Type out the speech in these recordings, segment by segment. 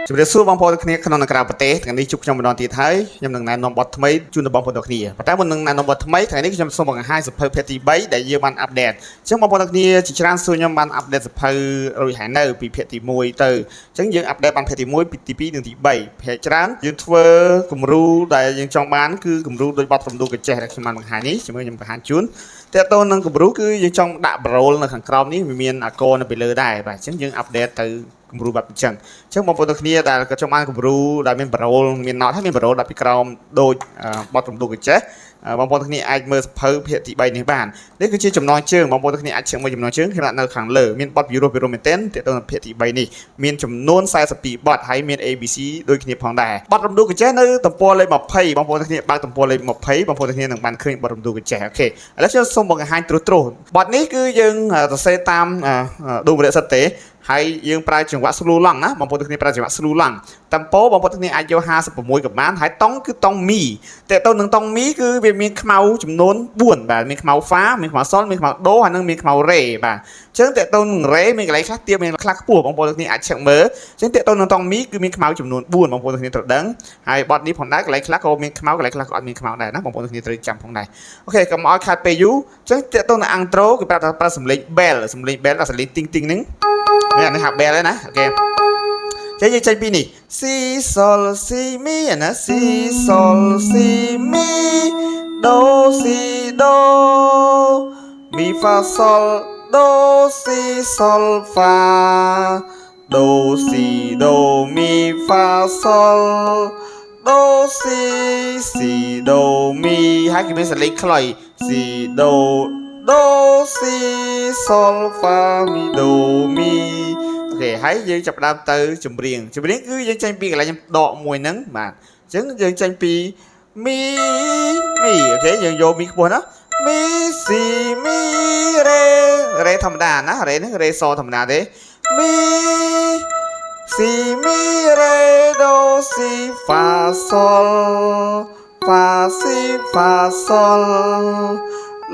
ជំរាបសួរបងប្អូនគ្នាក្នុងក្រៅប្រទេសថ្ងៃនេះជួបខ្ញុំម្ដងទៀតហើយខ្ញុំនឹងណែនាំបទថ្មីជូនដល់បងប្អូនគ្នាប៉ុន្តែមុននឹងណែនាំបទថ្មីថ្ងៃនេះខ្ញុំសូមបង្ហាញសៀវភៅភេទទី3ដែលយើងបានអាប់ដេតអញ្ចឹងបងប្អូនគ្នាជាច្រើនសួរខ្ញុំបានអាប់ដេតសៀវភៅរួចហើយនៅពីភេទទី1ទៅអញ្ចឹងយើងអាប់ដេតបានភេទទី1ពីទី2និងទី3ភេទច្រើនយើងធ្វើគំរូដែលយើងចង់បានគឺគំរូដូចបទរំដួលកញ្ចេះដែលខ្ញុំបានបង្ហាញនេះជាមួយខ្ញុំបង្ហាញជូនតើតើនឹងគំរូគឺយើងចង់ដាក់ប្រូលនៅខាងក្រោមនេះវាមានអាកនៅពីលើដែរបាទអញ្ចឹងយើងអាប់ដេតទៅគំរូបែបអញ្ចឹងបងប្អូនគ្នាដែលក៏ចង់បានគំរូដែលមានប្រូលមានណតហើយមានប្រូលដាក់ពីក្រោមដូចបទរំដួលកញ្ចេះបងប្អូនគ្នាអាចមើលសៀវភៅភាគទី3នេះបាននេះគឺជាចំណងជើងបងប្អូនគ្នាអាចជើងមួយចំណងជើងខ្ញុំដាក់នៅខាងលើមានបទពិរោះមែនទែនទាក់ទងនឹងភាគទី3នេះមានចំនួន42បទហើយមាន ABC ដូចគ្នាផងដែរបទរំដួលកញ្ចេះនៅទំព័រលេខ20បងប្អូនគ្នាបើកទំព័រលេខ20បងប្អូនគ្នានឹងបានឃើញបទរំដួលកញ្ចេះអូខេឥឡូវខ្ញុំសូមបង្ហាញត្រួសបទនេះគឺយើងសរសេរតាមដួងវិរិយសិតទេហើយយើងប្រើចង្វាក់ស្លូឡង់ណាបងប្អូនគ្នាប្រើចង្វាក់ស្លូឡង់តំពោបងប្អូនគ្នាអាចយក56ក៏បានហើយតង់គឺតង់មីតើតើនឹងតង់មីគឺវាមានខ្មៅចំនួន4បាទមានខ្មៅហ្វាមានខ្មៅសុលមានខ្មៅដូហើយនឹងមានខ្មៅរេបាទអញ្ចឹងតើតើនឹងរេមានកន្លែងខ្លះទៀតមានខ្លះខ្ពស់បងប្អូនគ្នាអាចឆែកមើលអញ្ចឹងតើតើនឹងតង់មីគឺមានខ្មៅចំនួន4បងប្អូនគ្នាត្រូវដឹងហើយបទនេះផងដែរកន្លែងខ្លះក៏មានខ្មៅកន្លែងខ្លះក៏អត់មានខ្មៅដែរណាបងប្អូនគ្នាត្រូវចាំផងដែរអូខេកុំឲ្យខាតពេលយូរអញ្ចឹងតើតើនឹងអាំងត្រូគឺប្រាប់ថាប្រើសំឡេង bell ដល់សំឡេងទីងទីងហ្នឹងនេះហាក់ bell ហើយណាអូខេចេញពីនេះ si sol si mi ណា si sol si mi do si do mi fa sol do si sol fa do si do mi fa sol do si si do mi ហើយគេមានសលេងខ្លី si do do si sol fa mi do miអូខេហើយយើងចាប់ផ្ដើមទៅចម្រៀងគឺយើងចេញពីកន្លែងខ្ញុំដកមួយហ្នឹងបាទអញ្ចឹងយើងចេញពីមីអូខេយើងយកមីខ្ពស់ណាមីស៊ីមីរេធម្មតាណារេហ្នឹងរេសធម្មតាទេមីស៊ីមីរេដូស៊ីហ្វាសុលហ្វាស៊ីហ្វាសុល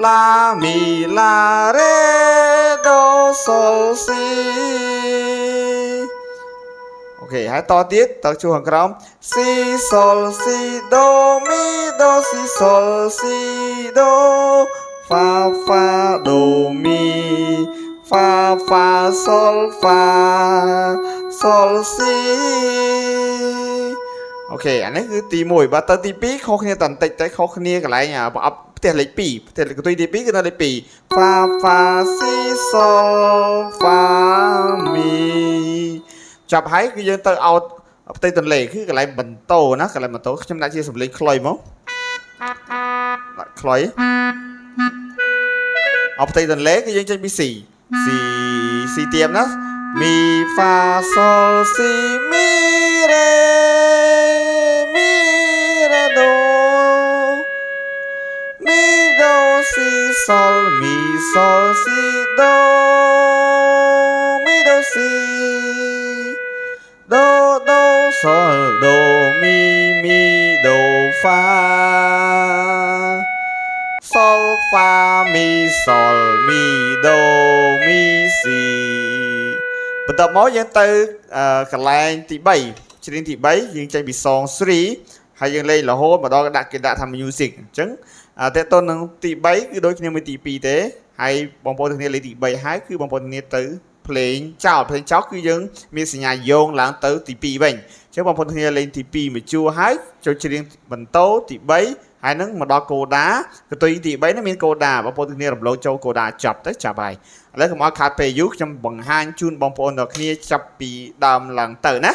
ឡាមីឡារេដូសុលស៊ីអូខេហើយតទៀតតជួខាងក្រោម si sol si do mi do si sol si do fa fa do mi fa fa sol fa sol si អូខេអានេះគឺទី1បើទៅទី2ខុសគ្នាតន្តិចទៅខុសគ្នាកន្លែងប្រអប់ផ្ទះលេខ2ផ្ទះកន្ទុយទី2គឺនៅលេខ2 fa fa si sol fa mi ចាប់ហើយគឺយើងទៅអោតផ្ទៃទន្លេគឺកន្លែងបន្ទោណាកន្លែងបន្ទោខ្ញុំដាក់ជាសំឡេងខ្លុយមកដាក់ខ្លុយអោតផ្ទៃទន្លេគឺយើងចេញពី C ទៀមណា mi fa sol si mi re do mi do si sol mi sol si do mi do si do do sol do mi do fa sol fa mi sol mi do mi si បន្ទាប់មកយើងទៅកន្លែងទី3ច្រៀងទី3យើងចេញពី song 3ហើយយើងលេងរហូតមកដល់គេដាក់ថា music អញ្ចឹងតើតើនឹងទី3គឺដូចគ្នាមួយទី2ទេហើយបងប្អូនគ្នាលេងទី3ហើយគឺបងប្អូនគ្នាទៅភ្លេងចោលគឺយើងមានសញ្ញាយោងឡើងទៅទី2វិញអញ្ចឹងបងប្អូនគ្នាលេងទី2មួយជួរហើយចូលច្រៀងបន្តទី3ហើយនឹងមកដល់កូដាកន្ទុយទី3នេះមានកូដាបងប្អូនគ្នារំលងចូលកូដាចប់ទៅចាប់ហើយឥឡូវកុំឲ្យខាតពេលយូរខ្ញុំបង្ហាញជូនបងប្អូនទាំងគ្នាចាប់ពីដើមឡើងទៅណា